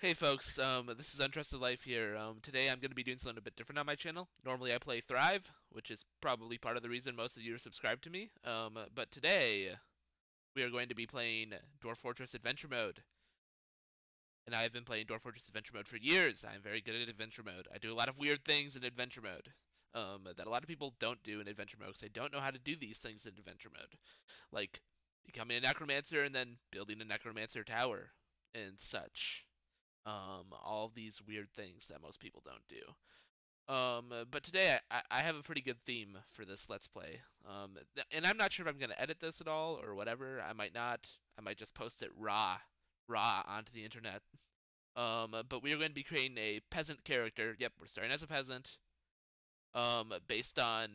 Hey folks, this is Untrusted Life here. Today I'm going to be doing something a bit different on my channel. Normally I play Thrive, which is probably part of the reason most of you are subscribed to me. But today we are going to be playing Dwarf Fortress Adventure Mode. And I have been playing Dwarf Fortress Adventure Mode for years. I'm very good at Adventure Mode. I do a lot of weird things in Adventure Mode. That a lot of people don't do in Adventure Mode because they don't know how to do these things in Adventure Mode. Like becoming a necromancer and then building a necromancer tower and such. All these weird things that most people don't do. But today I have a pretty good theme for this Let's Play. And I'm not sure if I'm going to edit this at all or whatever. I might not. I might just post it raw onto the internet. But we are going to be creating a peasant character. Yep, we're starting as a peasant. Based on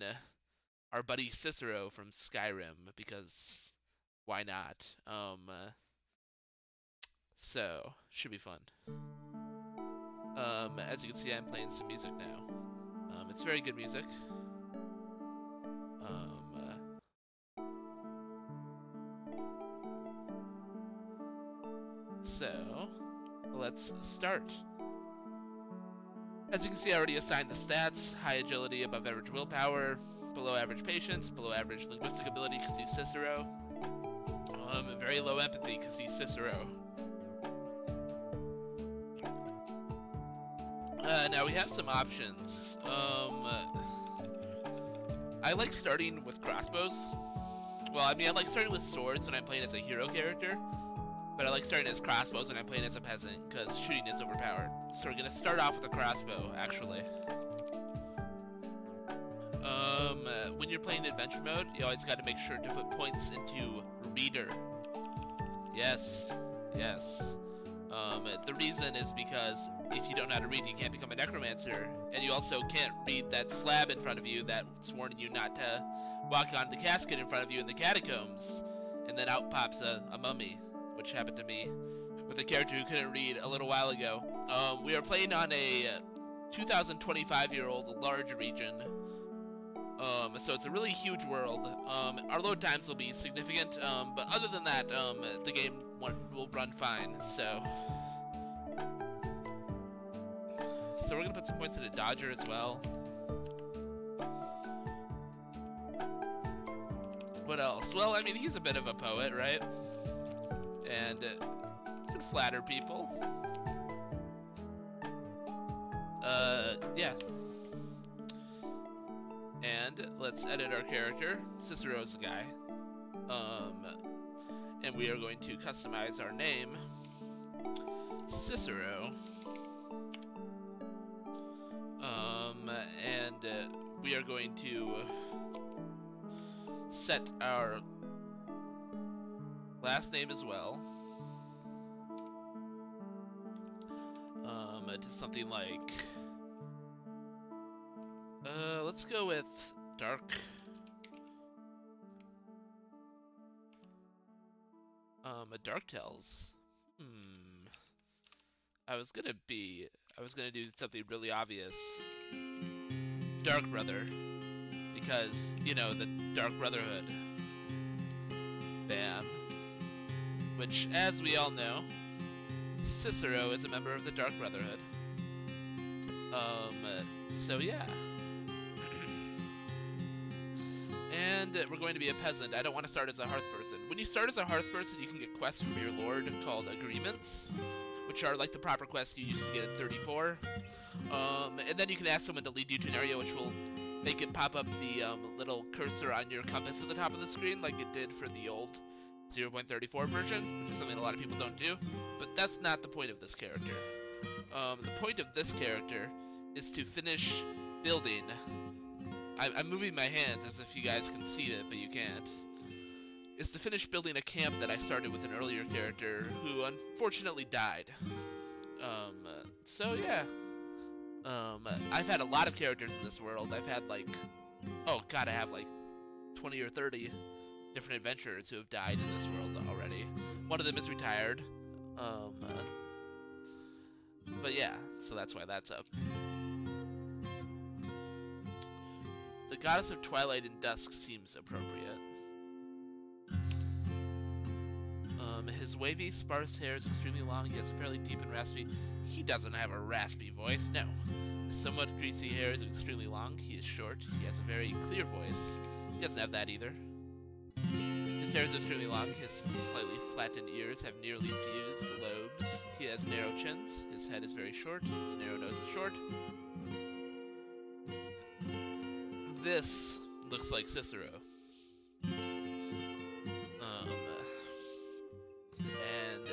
our buddy Cicero from Skyrim, because why not? So, should be fun. As you can see, I'm playing some music now. It's very good music. So, let's start. As you can see, I already assigned the stats. High agility, above average willpower, below average patience, below average linguistic ability because he's Cicero. Very low empathy because he's Cicero. Now we have some options. I like starting with crossbows. Well, I mean, I like starting with swords when I'm playing as a hero character, but I like starting as crossbows when I'm playing as a peasant, because shooting is overpowered. So we're gonna start off with a crossbow, actually. When you're playing adventure mode, you always gotta make sure to put points into reader. Yes, yes. The reason is because if you don't know how to read, you can't become a necromancer, and you also can't read that slab in front of you that's warning you not to walk on the casket in front of you in the catacombs, and then out pops a mummy, which happened to me with a character who couldn't read a little while ago. We are playing on a 2025-year-old large region, so it's a really huge world. Our load times will be significant, but other than that, the game will run fine, so we're gonna put some points into Dodger as well. What else? Well, I mean, he's a bit of a poet, right? And can flatter people. Yeah. And let's edit our character. Cicero's the guy. And we are going to customize our name. Cicero. And we are going to set our last name as well. To something like, let's go with Dark. A Dark Tells. I was gonna do something really obvious. Darkbrother. Because, you know, the Dark Brotherhood. Bam. Which, as we all know, Cicero is a member of the Dark Brotherhood. So yeah. And we're going to be a peasant. I don't want to start as a hearth person. When you start as a hearth person, you can get quests from your lord called agreements, which are like the proper quests you used to get in 34. And then you can ask someone to lead you to an area which will make it pop up the little cursor on your compass at the top of the screen like it did for the old 0.34 version, which is something a lot of people don't do. But that's not the point of this character. The point of this character is to finish building. I'm moving my hands as if you guys can see it, but you can't. Is to finish building a camp that I started with an earlier character who unfortunately died. So yeah. I've had a lot of characters in this world. I've had like, oh god, I have like 20 or 30 different adventurers who have died in this world already. One of them is retired. But yeah, so that's why that's up. The Goddess of Twilight and Dusk seems appropriate. His His wavy, sparse hair is extremely long. He has a fairly deep and raspy... He doesn't have a raspy voice, no. His somewhat greasy hair is extremely long. He is short. He has a very clear voice. He doesn't have that either. His hair is extremely long. His slightly flattened ears have nearly fused lobes. He has narrow chins. His head is very short. His narrow nose is short. This looks like Cicero. And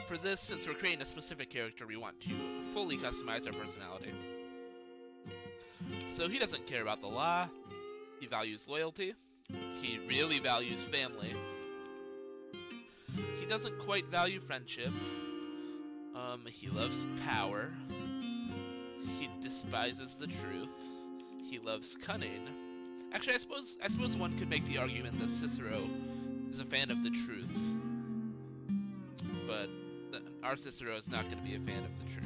for this, since we're creating a specific character, we want to fully customize our personality. So he doesn't care about the law. He values loyalty. He really values family. He doesn't quite value friendship. He loves power. He despises the truth. He loves cunning. Actually, I suppose one could make the argument that Cicero is a fan of the truth. But our Cicero is not going to be a fan of the truth.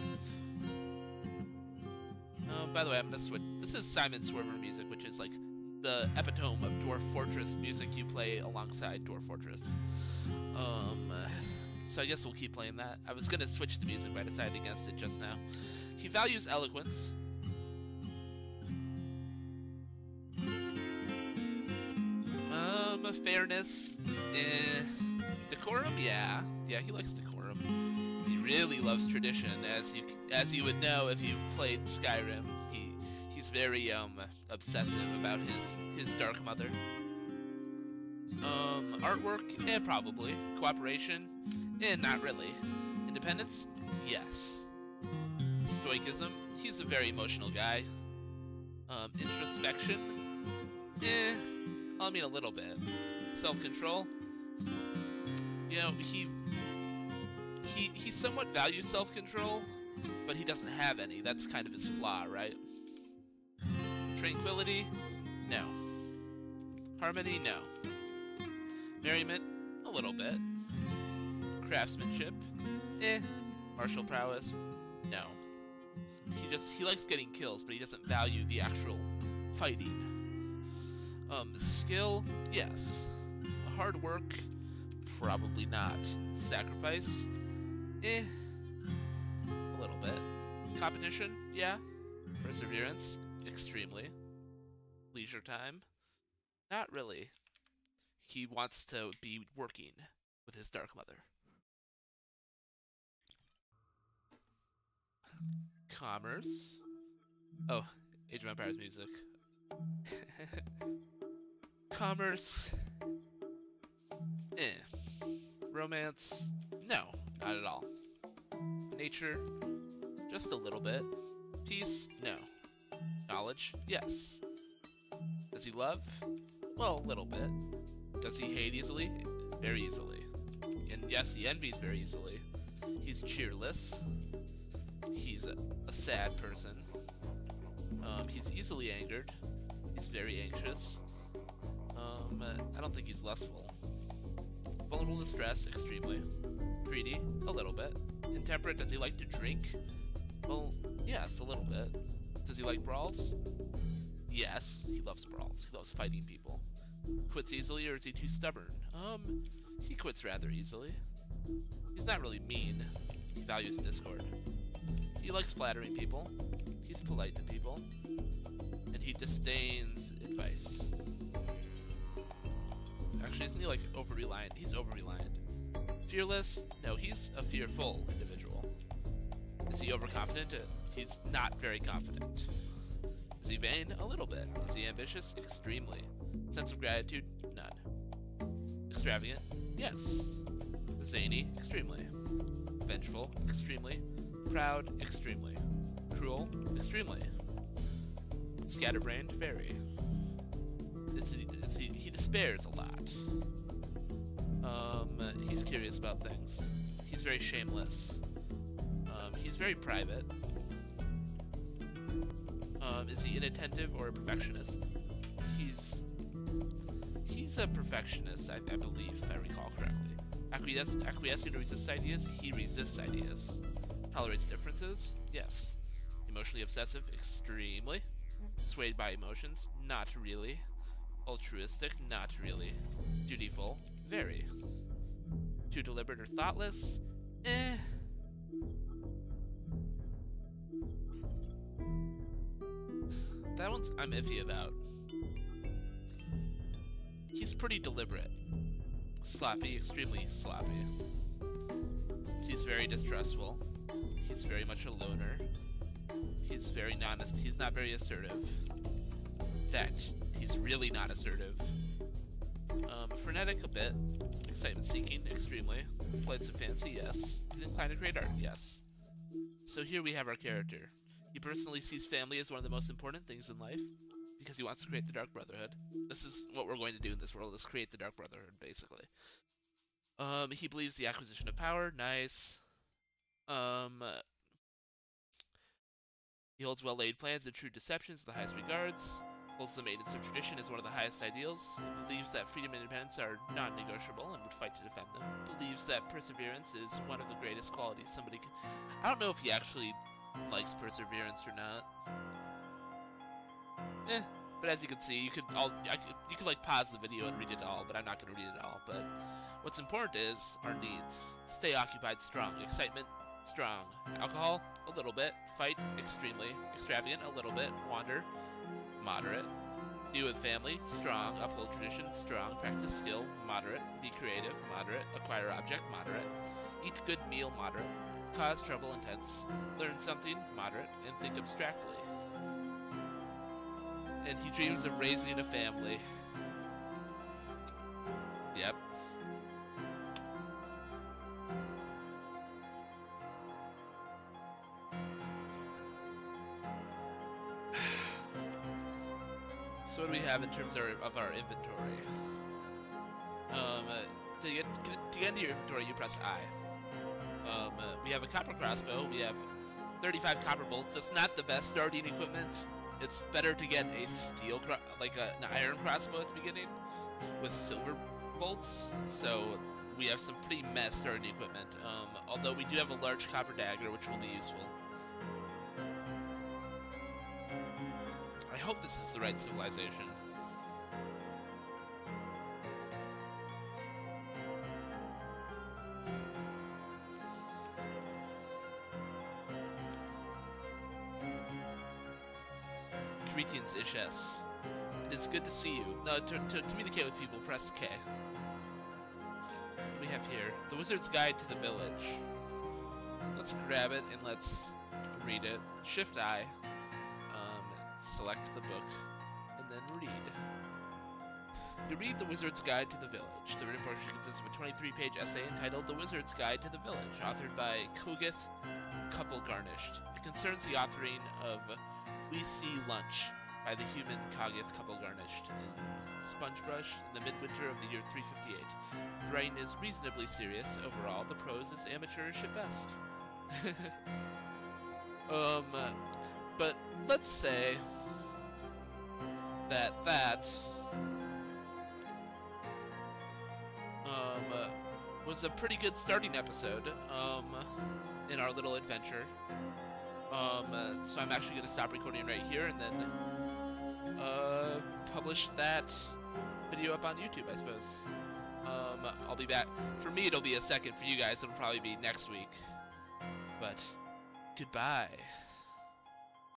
By the way, I'm going to switch. This is Simon Swerver music, which is like the epitome of Dwarf Fortress music you play alongside Dwarf Fortress. So I guess we'll keep playing that. I was going to switch the music, but I decided against it just now. He values eloquence. Fairness. Decorum? Yeah, he likes decorum. He really loves tradition, as you would know if you've played Skyrim. He's very obsessive about his dark mother. Artwork? Probably. Cooperation? Not really. Independence? Yes. Stoicism? He's a very emotional guy. Introspection? I mean, a little bit. Self-control? You know, he somewhat values self-control, but he doesn't have any. That's kind of his flaw, right? Tranquility? No. Harmony? No. Merriment? A little bit. Craftsmanship? Martial prowess? No. He likes getting kills, but he doesn't value the actual fighting. Skill? Yes. Hard work? Probably not. Sacrifice? A little bit. Competition? Yeah. Perseverance? Extremely. Leisure time? Not really. He wants to be working with his dark mother. Commerce? Oh, Age of Empires music. Commerce? Romance? No, not at all. Nature? Just a little bit. Peace? No. Knowledge? Yes. Does he love? Well, a little bit. Does he hate easily? Very easily. And yes, he envies very easily. He's cheerless. He's a sad person. He's easily angered. He's very anxious. I don't think he's lustful. Vulnerable to stress, extremely. Greedy, a little bit. Intemperate, does he like to drink? Well, yes, a little bit. Does he like brawls? Yes, he loves brawls. He loves fighting people. Quits easily, or is he too stubborn? He quits rather easily. He's not really mean. He values discord. He likes flattering people. He's polite to people. And he disdains advice. Actually, isn't he like over-reliant? He's over-reliant. Fearless? No, he's a fearful individual. Is he overconfident? He's not very confident. Is he vain? A little bit. Is he ambitious? Extremely. Sense of gratitude? None. Extravagant? Yes. Zany? Extremely. Vengeful? Extremely. Proud? Extremely. Cruel? Extremely. Scatterbrained? Very. He despairs a lot. He's curious about things. He's very shameless. He's very private. Is he inattentive or a perfectionist? He's a perfectionist, I believe, if I recall correctly. Acquiescing to resist ideas? He resists ideas. Tolerates differences? Yes. Emotionally obsessive? Extremely. Swayed by emotions? Not really. Altruistic? Not really. Dutiful? Very. Too deliberate or thoughtless? Eh. That one's I'm iffy about. He's pretty deliberate. Sloppy, extremely sloppy. He's very distrustful. He's very much a loner. He's very he's not very assertive. In fact, he's really not assertive. Frenetic a bit. Excitement seeking, extremely. Flights of fancy, yes. Inclined to create art, yes. So here we have our character. He personally sees family as one of the most important things in life because he wants to create the Dark Brotherhood. This is what we're going to do in this world, is create the Dark Brotherhood, basically. He believes the acquisition of power, nice. He holds well-laid plans and true deceptions in the highest regards. Holds the maintenance of tradition as one of the highest ideals. Believes that freedom and independence are non-negotiable and would fight to defend them. Believes that perseverance is one of the greatest qualities somebody can... I don't know if he actually likes perseverance or not. But as you can see, you could like pause the video and read it all, but I'm not going to read it all. But what's important is our needs. Stay occupied, strong. Excitement, strong. Alcohol, a little bit. Fight, extremely. Extravagant, a little bit. Wander, moderate. Be with family, strong. Uphold tradition, strong. Practice skill, moderate. Be creative, moderate. Acquire object, moderate. Eat good meal, moderate. Cause trouble, intense. Learn something, moderate. And think abstractly. And he dreams of raising a family. Yep. So what do we have in terms of our inventory? To get into your inventory, you press I. We have a copper crossbow. We have 35 copper bolts. That's not the best starting equipment. It's better to get a steel, an iron crossbow at the beginning with silver bolts. So we have some pretty mess starting equipment. Although we do have a large copper dagger, which will be useful. I hope this is the right civilization. Greetings, Ishes. It is good to see you. No, to communicate with people, press K. What do we have here? The Wizard's Guide to the Village. Let's grab it and let's read it. Shift I. Select the book, and then read. You read The Wizard's Guide to the Village. The written portion consists of a 23-page essay entitled The Wizard's Guide to the Village, authored by Kogith Couple Garnished. It concerns the authoring of We See Lunch by the human Kogith Couple Garnished in Spongebrush in the midwinter of the year 358. The writing is reasonably serious. Overall, the prose is amateurish at best. But let's say that was a pretty good starting episode in our little adventure. So I'm actually going to stop recording right here and then publish that video up on YouTube, I suppose. I'll be back. For me, it'll be a second. For you guys, it'll probably be next week. But goodbye.